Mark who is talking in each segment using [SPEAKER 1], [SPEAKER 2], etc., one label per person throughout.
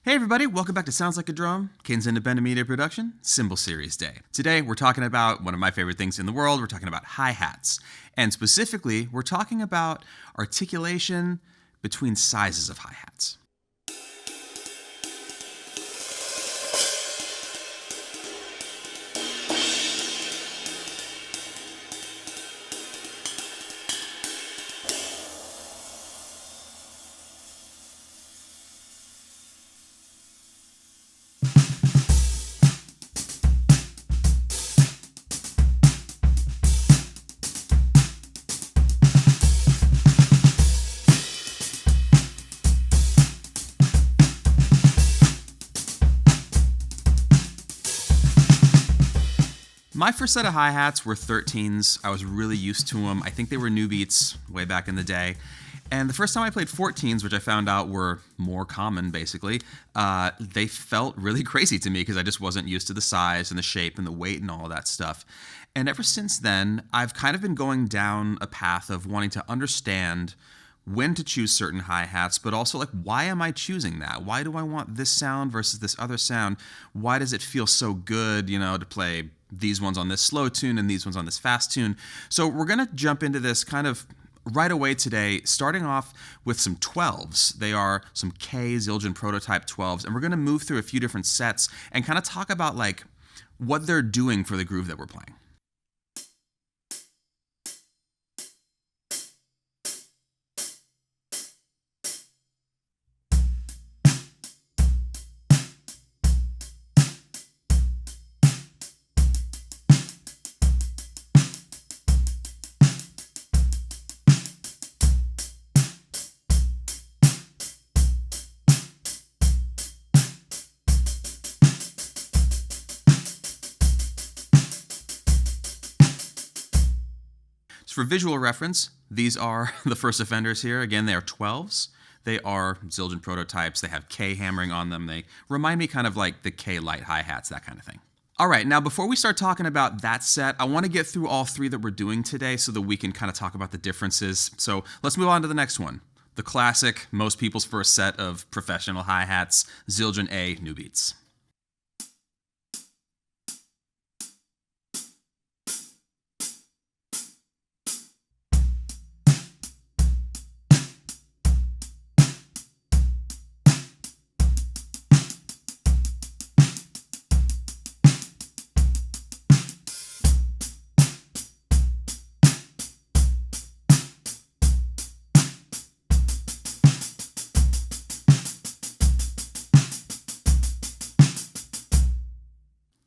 [SPEAKER 1] Hey everybody, welcome back to Sounds Like a Drum, Cadence Independent Media Production, Cymbal Series Day. Today we're talking about one of my favorite things in the world. We're talking about hi-hats. And specifically, we're talking about articulation between sizes of hi-hats. My first set of hi-hats were 13s. I was really used to them. I think they were New Beats way back in the day. And the first time I played 14s, which I found out were more common basically, they felt really crazy to me because I just wasn't used to the size and the shape and the weight and all of that stuff. And ever since then, I've kind of been going down a path of wanting to understand when to choose certain hi-hats, but also like, why am I choosing that? Why do I want this sound versus this other sound? Why does it feel so good, to play these ones on this slow tune and these ones on this fast tune? So we're gonna jump into this kind of right away today, starting off with some 12s. They are some Zildjian Prototype 12s, and we're gonna move through a few different sets and kind of talk about like what they're doing for the groove that we're playing. For visual reference, these are the first offenders here. Again, they are 12s. They are Zildjian Prototypes. They have K hammering on them. They remind me kind of like the K light hi-hats, that kind of thing. All right, now before we start talking about that set, I want to get through all three that we're doing today so that we can kind of talk about the differences. So let's move on to the next one. The classic, most people's first set of professional hi-hats, Zildjian New Beats.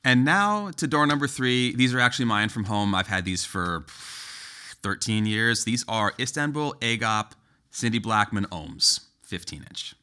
[SPEAKER 1] And now to door number 3. These are actually mine from home. I've had these for 13 years. These are Istanbul AKG C414 ohms, 15-inch.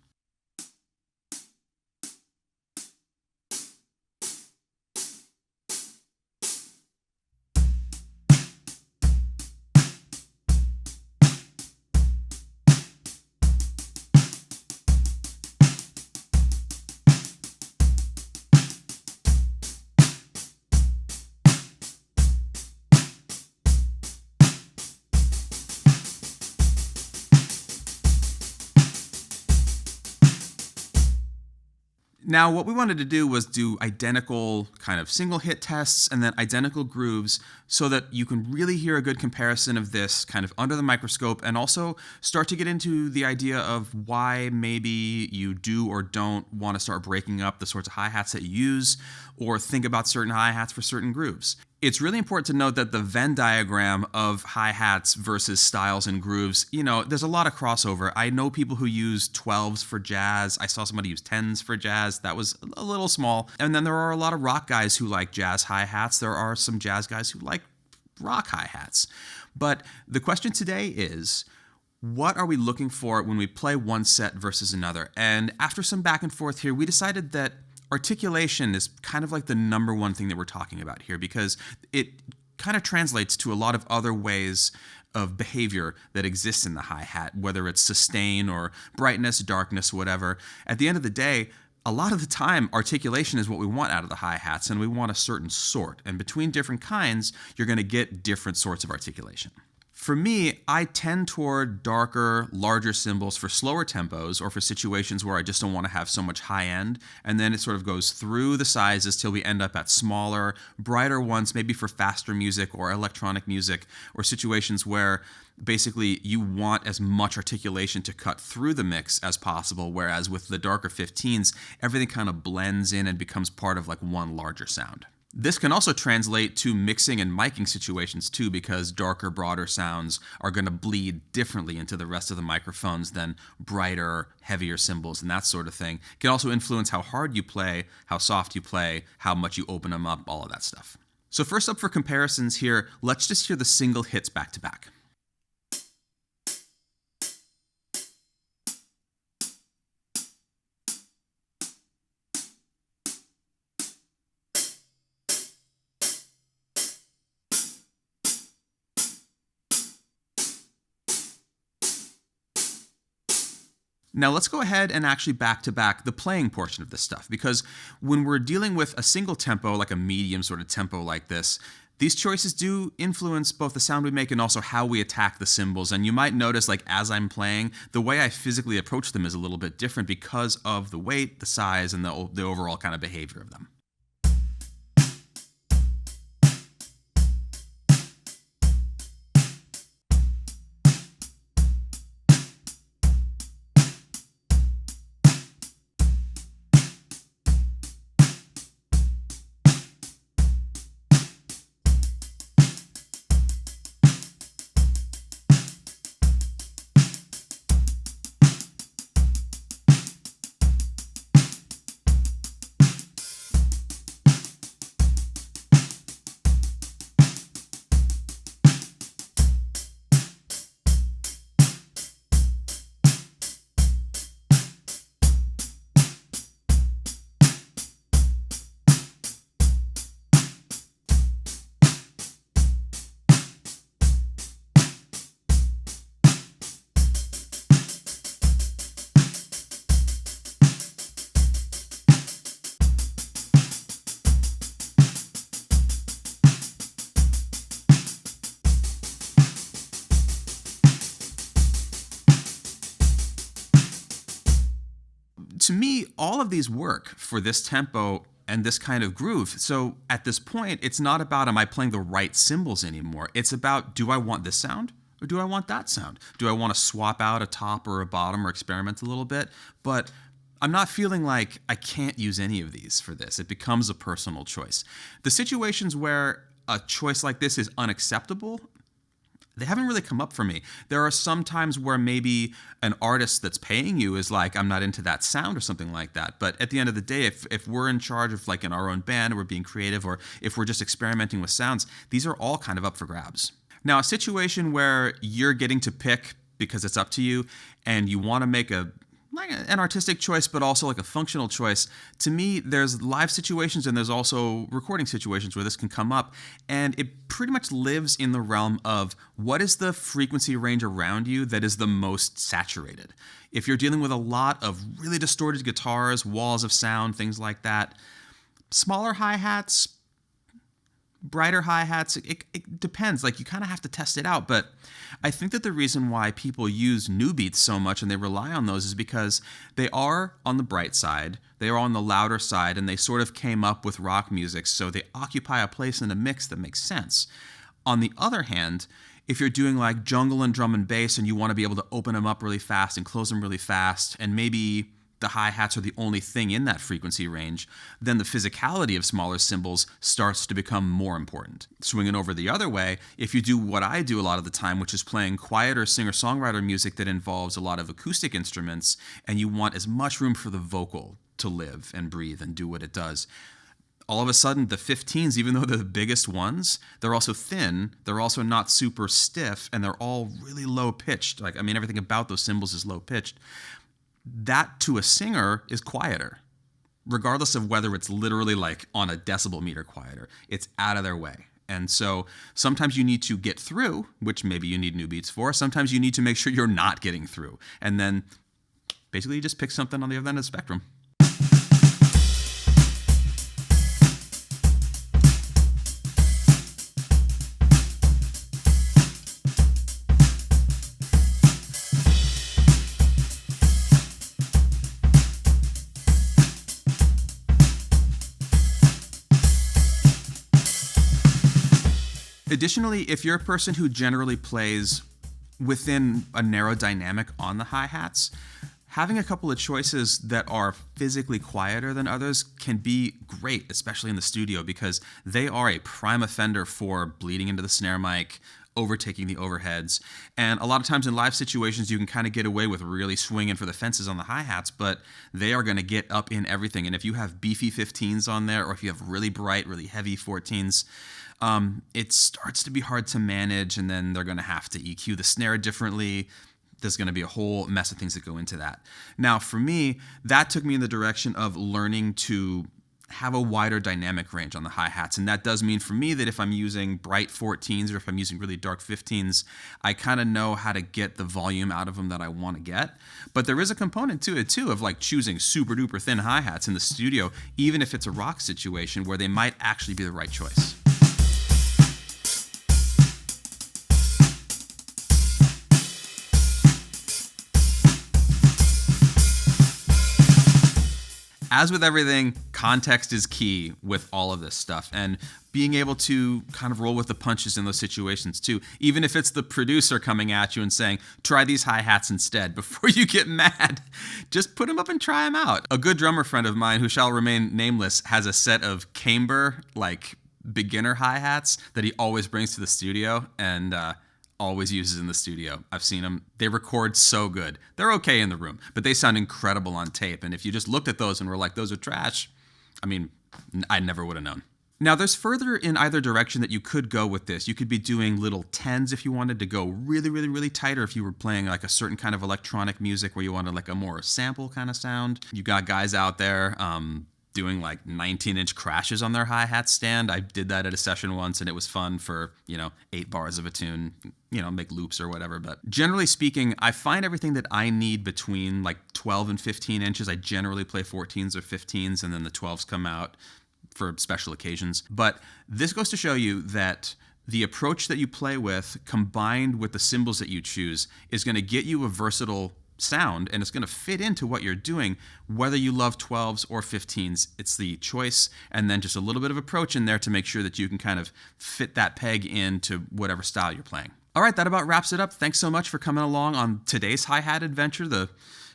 [SPEAKER 1] Now, what we wanted to do was do identical kind of single hit tests and then identical grooves so that you can really hear a good comparison of this kind of under the microscope and also start to get into the idea of why maybe you do or don't want to start breaking up the sorts of hi-hats that you use or think about certain hi-hats for certain grooves. It's really important to note that the Venn diagram of hi-hats versus styles and grooves, there's a lot of crossover. I know people who use 12s for jazz. I saw somebody use 10s for jazz. That was a little small. And then there are a lot of rock guys who like jazz hi-hats. There are some jazz guys who like rock hi-hats. But the question today is, what are we looking for when we play one set versus another? And after some back and forth here, we decided that articulation is kind of like the number one thing that we're talking about here because it kind of translates to a lot of other ways of behavior that exists in the hi-hat, whether it's sustain or brightness, darkness, whatever. At the end of the day, a lot of the time, articulation is what we want out of the hi-hats, and we want a certain sort. And between different kinds, you're going to get different sorts of articulation. For me, I tend toward darker, larger cymbals for slower tempos or for situations where I just don't want to have so much high end. And then it sort of goes through the sizes till we end up at smaller, brighter ones, maybe for faster music or electronic music, or situations where basically you want as much articulation to cut through the mix as possible, whereas with the darker 15s, everything kind of blends in and becomes part of like one larger sound. This can also translate to mixing and miking situations too, because darker, broader sounds are going to bleed differently into the rest of the microphones than brighter, heavier cymbals and that sort of thing. It can also influence how hard you play, how soft you play, how much you open them up, all of that stuff. So first up for comparisons here, let's just hear the single hits back to back. Now let's go ahead and actually back to back the playing portion of this stuff, because when we're dealing with a single tempo, like a medium sort of tempo like this, these choices do influence both the sound we make and also how we attack the cymbals. And you might notice, like as I'm playing, the way I physically approach them is a little bit different because of the weight, the size, and the overall kind of behavior of them. To me, all of these work for this tempo and this kind of groove. So at this point, it's not about am I playing the right cymbals anymore. It's about, do I want this sound or do I want that sound? Do I want to swap out a top or a bottom or experiment a little bit? But I'm not feeling like I can't use any of these for this. It becomes a personal choice. The situations where a choice like this is unacceptable, they haven't really come up for me. There are some times where maybe an artist that's paying you is like, I'm not into that sound or something like that. But at the end of the day, if we're in charge of like in our own band, or we're being creative, or if we're just experimenting with sounds, these are all kind of up for grabs. Now, a situation where you're getting to pick because it's up to you and you want to make an artistic choice, but also like a functional choice. To me, there's live situations and there's also recording situations where this can come up, and it pretty much lives in the realm of what is the frequency range around you that is the most saturated. If you're dealing with a lot of really distorted guitars, walls of sound, things like that, smaller hi-hats, brighter hi-hats, it depends. Like, you kind of have to test it out. But I think that the reason why people use New Beats so much and they rely on those is because they are on the bright side, they are on the louder side, and they sort of came up with rock music, so they occupy a place in a mix that makes sense. On the other hand, if you're doing like jungle and drum and bass and you want to be able to open them up really fast and close them really fast, and maybe the hi-hats are the only thing in that frequency range, then the physicality of smaller cymbals starts to become more important. Swinging over the other way, if you do what I do a lot of the time, which is playing quieter singer-songwriter music that involves a lot of acoustic instruments, and you want as much room for the vocal to live and breathe and do what it does, all of a sudden the 15s, even though they're the biggest ones, they're also thin, they're also not super stiff, and they're all really low-pitched. Like, I mean, everything about those cymbals is low-pitched. That to a singer is quieter, regardless of whether it's literally like on a decibel meter quieter. It's out of their way. And so sometimes you need to get through, which maybe you need New Beats for. Sometimes you need to make sure you're not getting through. And then basically you just pick something on the other end of the spectrum. Additionally, if you're a person who generally plays within a narrow dynamic on the hi-hats, having a couple of choices that are physically quieter than others can be great, especially in the studio, because they are a prime offender for bleeding into the snare mic, overtaking the overheads. And a lot of times in live situations, you can kind of get away with really swinging for the fences on the hi-hats, but they are going to get up in everything. And if you have beefy 15s on there, or if you have really bright, really heavy 14s, it starts to be hard to manage, and then they're going to have to EQ the snare differently. There's going to be a whole mess of things that go into that. Now, for me, that took me in the direction of learning to have a wider dynamic range on the hi-hats. And that does mean for me that if I'm using bright 14s or if I'm using really dark 15s, I kind of know how to get the volume out of them that I want to get. But there is a component to it too of like choosing super duper thin hi-hats in the studio, even if it's a rock situation where they might actually be the right choice. As with everything, context is key with all of this stuff, and being able to kind of roll with the punches in those situations too. Even if it's the producer coming at you and saying, try these hi-hats instead, before you get mad, just put them up and try them out. A good drummer friend of mine, who shall remain nameless, has a set of camber, like beginner hi-hats that he always brings to the studio, and always uses in the studio. I've seen them. They record so good. They're okay in the room, but they sound incredible on tape. And if you just looked at those and were like, those are trash, I mean, I never would have known. Now, there's further in either direction that you could go with this. You could be doing little 10s if you wanted to go really, really, really tight, or if you were playing like a certain kind of electronic music where you wanted like a more sample kind of sound. You got guys out there doing like 19-inch crashes on their hi-hat stand. I did that at a session once, and it was fun for, 8 bars of a tune, make loops or whatever. But generally speaking, I find everything that I need between like 12 and 15 inches. I generally play 14s or 15s, and then the 12s come out for special occasions. But this goes to show you that the approach that you play with, combined with the cymbals that you choose, is going to get you a versatile sound, and it's going to fit into what you're doing, whether you love 12s or 15s. It's the choice, and then just a little bit of approach in there to make sure that you can kind of fit that peg into whatever style you're playing. All right, that about wraps it up. Thanks so much for coming along on today's hi-hat adventure,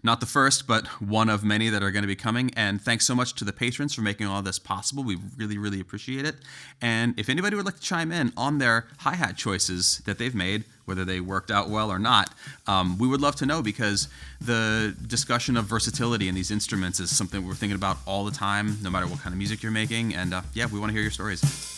[SPEAKER 1] not the first, but one of many that are going to be coming. And thanks so much to the patrons for making all this possible. We really, really appreciate it. And if anybody would like to chime in on their hi-hat choices that they've made, whether they worked out well or not, we would love to know, because the discussion of versatility in these instruments is something we're thinking about all the time, no matter what kind of music you're making. And we want to hear your stories.